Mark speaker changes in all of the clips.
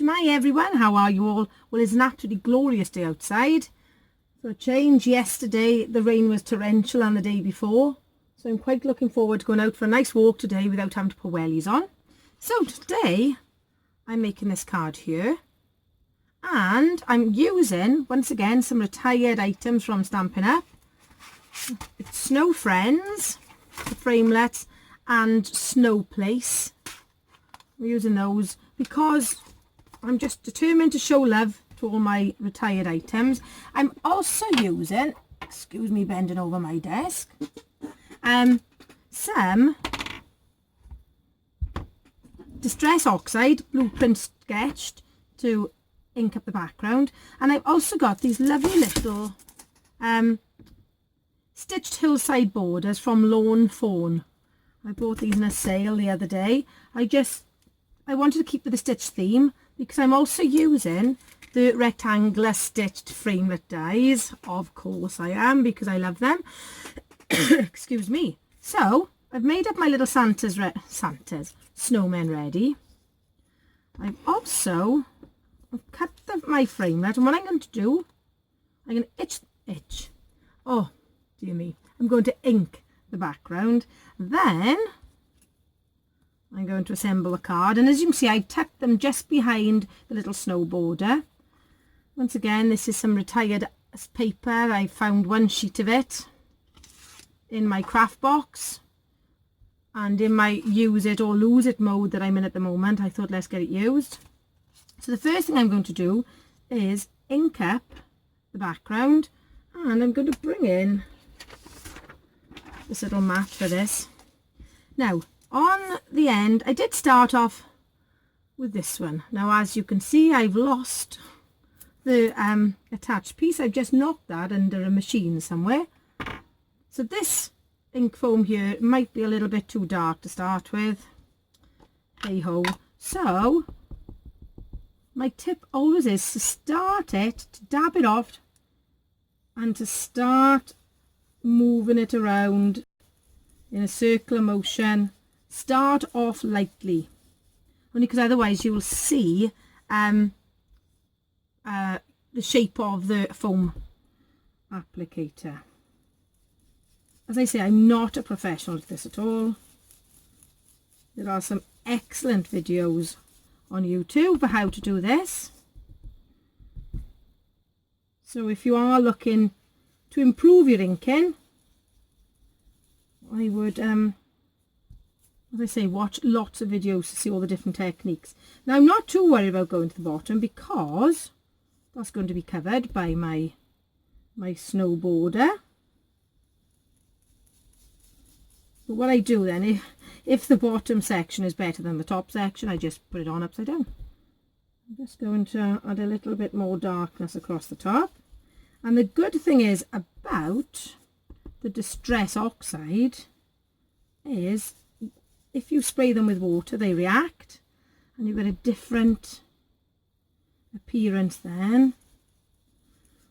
Speaker 1: Shemai everyone, how are you all? Well, it's an absolutely glorious day outside. For a change, yesterday the rain was torrential and the day before. So I'm quite looking forward to going out for a nice walk today without having to put wellies on. So today I'm making this card here. And I'm using, once again, some retired items from Stampin' Up. It's Snow Friends, the framelets, and Snow Place. I'm using those because I'm just determined to show love to all my retired items. I'm also using, excuse me bending over my desk, some Distress Oxide Blueprint sketched to ink up the background. And I've also got these lovely little stitched hillside borders from Lawn Fawn. I bought these in a sale the other day. I wanted to keep with the stitch theme because I'm also using the rectangular stitched framelit dies. Of course I am, because I love them. Excuse me. So I've made up my little snowmen ready. I've also cut my framelit, and what I'm going to do, I'm going to itch. Oh dear me. I'm going to ink the background. Then I'm going to assemble the card, and as you can see, I tucked them just behind the little snow border. Once again, this is some retired paper. I found one sheet of it in my craft box, and in my use it or lose it mode that I'm in at the moment, I thought let's get it used. So the first thing I'm going to do is ink up the background, and I'm going to bring in this little mat for this. Now on the end, I did start off with this one. Now as you can see, I've lost the attached piece. I've just knocked that under a machine somewhere. So this ink foam here might be a little bit too dark to start with. Hey ho. So my tip always is to start it, to dab it off, and to start moving it around in a circular motion. Start off lightly, only because otherwise you will see the shape of the foam applicator. As I say, I'm not a professional at this at all. There are some excellent videos on YouTube for how to do this. So if you are looking to improve your inking, I would as I say, watch lots of videos to see all the different techniques. Now I'm not too worried about going to the bottom because that's going to be covered by my snow border. But what I do then, if the bottom section is better than the top section, I just put it on upside down. I'm just going to add a little bit more darkness across the top. And the good thing is about the Distress Oxide is if you spray them with water, they react, and you get a different appearance then,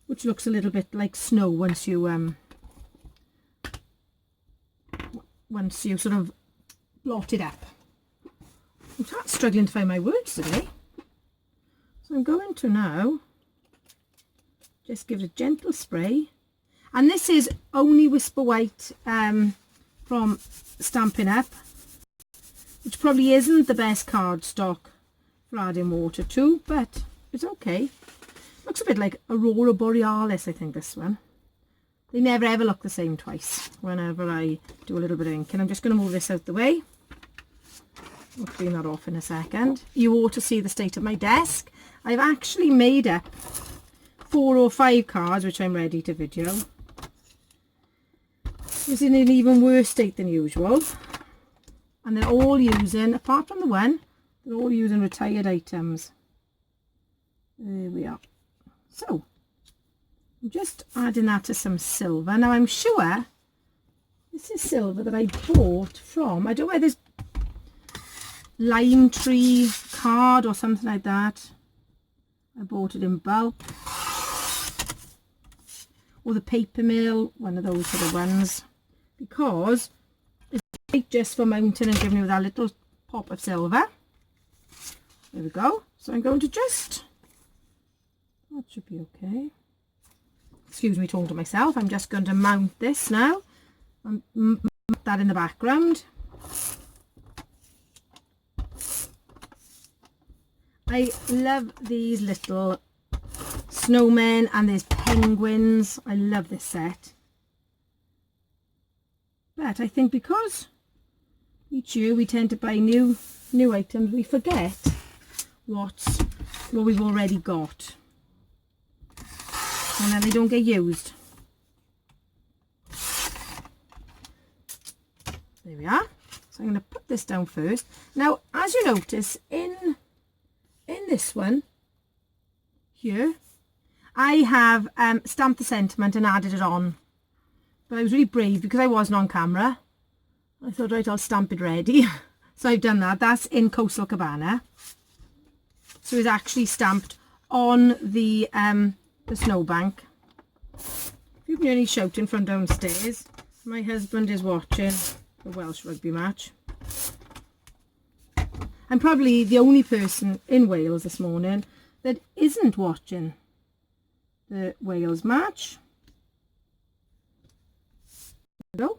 Speaker 1: which looks a little bit like snow once you sort of blot it up. I'm struggling to find my words today, so I'm going to now just give it a gentle spray, and this is only Whisper White from Stampin' Up, which probably isn't the best cardstock for adding water to, but it's okay. Looks a bit like Aurora Borealis, I think, this one. They never ever look the same twice whenever I do a little bit of ink. And I'm just going to move this out the way. I'll clean that off in a second. You ought to see the state of my desk. I've actually made up 4 or 5 cards, which I'm ready to video. It's in an even worse state than usual. And they're all using, apart from the one, they're all using retired items. There we are. So I'm just adding that to some silver. Now I'm sure this is silver that I bought from, I don't know whether it's Lime Tree card or something like that. I bought it in bulk. Or the Paper Mill, one of those sort of ones. Because just for mounting and giving you that little pop of silver. There we go. So I'm going to that should be okay. Excuse me talking to myself. I'm just going to mount this now and mount that in the background. I love these little snowmen and there's penguins. I love this set. But I think because each year we tend to buy new items, we forget what we've already got. And then they don't get used. There we are. So I'm going to put this down first. Now, as you notice, in this one here, I have stamped the sentiment and added it on. But I was really brave because I wasn't on camera. I thought, right, I'll stamp it ready. So I've done that. That's in Coastal Cabana. So it's actually stamped on the snowbank. If you can hear any shouting from downstairs, my husband is watching the Welsh rugby match. I'm probably the only person in Wales this morning that isn't watching the Wales match. There we go.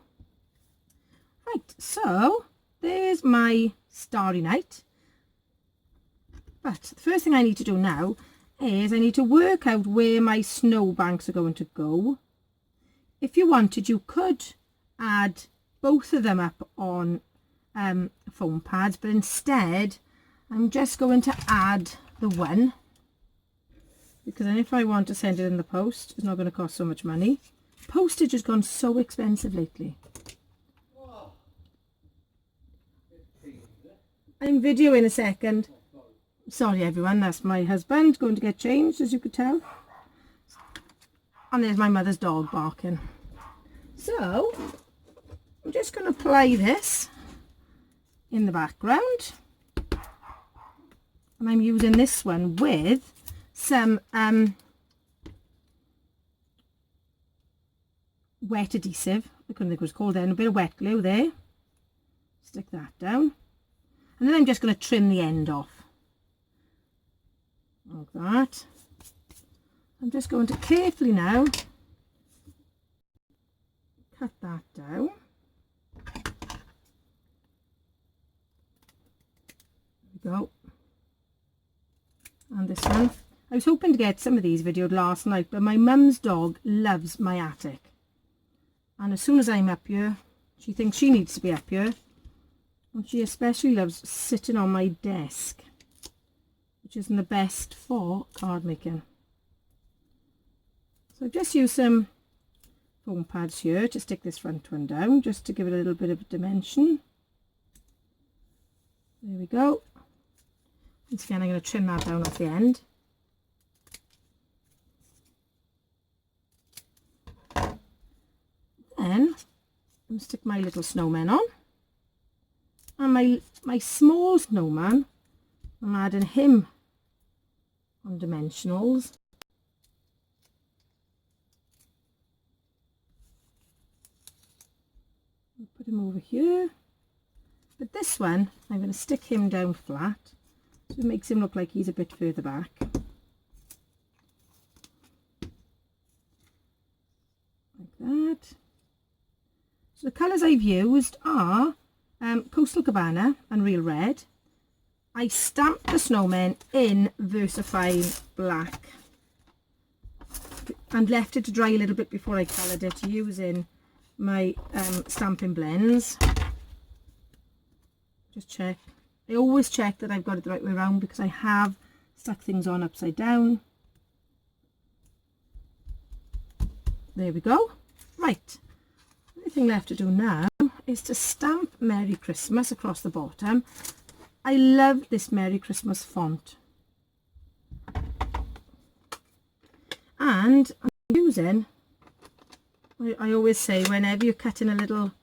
Speaker 1: Right, so there's my Starry Night. But the first thing I need to do now is I need to work out where my snowbanks are going to go. If you wanted, you could add both of them up on foam pads, but instead I'm just going to add the one, because then if I want to send it in the post, it's not going to cost so much money. Postage has gone so expensive lately. I'm videoing a second. Sorry everyone, that's my husband going to get changed, as you could tell. And there's my mother's dog barking. So I'm just going to apply this in the background, and I'm using this one with some wet adhesive. I couldn't think what it was called then. A bit of wet glue there. Stick that down, and then I'm just going to trim the end off like that. I'm just going to carefully now cut that down. Go. And this one, I was hoping to get some of these videoed last night, but my mum's dog loves my attic, and as soon as I'm up here, she thinks she needs to be up here, and she especially loves sitting on my desk, which isn't the best for card making. So I've just used some foam pads here to stick this front one down, just to give it a little bit of dimension. There we go. Once again, I'm going to trim that down at the end. Then I'm going to stick my little snowman on, and my small snowman, I'm adding him on dimensionals. I'll put him over here, but this one I'm going to stick him down flat. So it makes him look like he's a bit further back. Like that. So the colours I've used are Coastal Cabana and Real Red. I stamped the snowmen in VersaFine Black and left it to dry a little bit before I coloured it using my Stampin blends. Just check. I always check that I've got it the right way around, because I have stuck things on upside down. There we go. Right. The only thing left to do now is to stamp Merry Christmas across the bottom. I love this Merry Christmas font. And I'm using, I always say, whenever you're cutting a little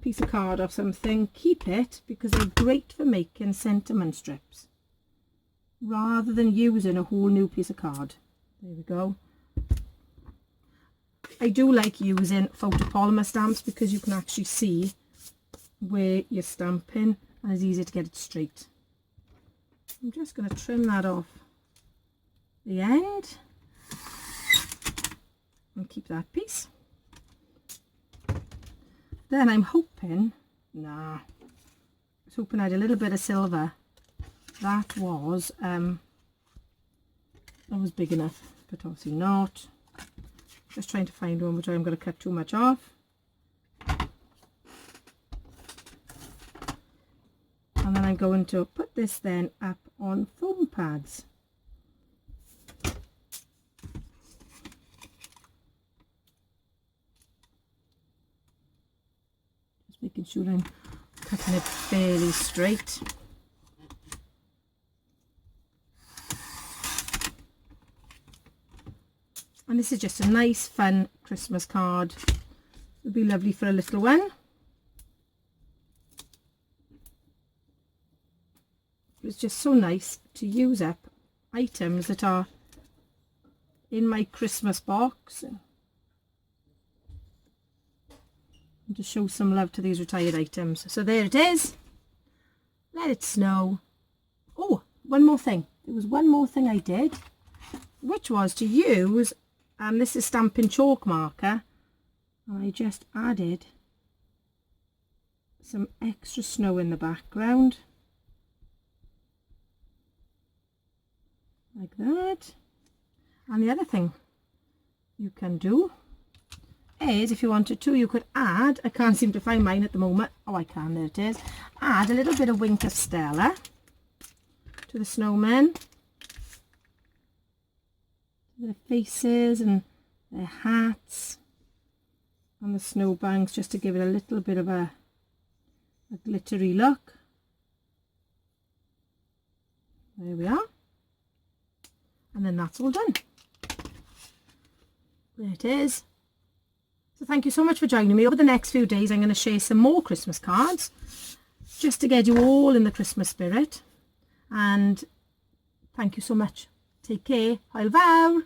Speaker 1: piece of card or something, keep it, because they're great for making sentiment strips rather than using a whole new piece of card. There we go. I do like using photopolymer stamps because you can actually see where you're stamping and it's easier to get it straight. I'm just going to trim that off the end and keep that piece. Then I'm hoping, I was hoping I had a little bit of silver. That was big enough, but obviously not. Just trying to find one which I'm going to cut too much off. And then I'm going to put this then up on foam pads. Just making sure I'm cutting it fairly straight. And this is just a nice fun Christmas card. It'll be lovely for a little one. It's just so nice to use up items that are in my Christmas box and to show some love to these retired items. So there it is. Let it snow. Oh, one more thing. There was one more thing I did, which was to use, this is Stampin' chalk marker. And I just added some extra snow in the background. Like that. And the other thing you can do is, if you wanted to, you could add, I can't seem to find mine at the moment, oh I can, there it is, add a little bit of Winter Stella to the snowmen, their faces and their hats and the snowbanks, just to give it a little bit of a glittery look. There we are. And then that's all done. There it is. So thank you so much for joining me. Over the next few days I'm going to share some more Christmas cards just to get you all in the Christmas spirit. And thank you so much. Take care. Hwyl fawr.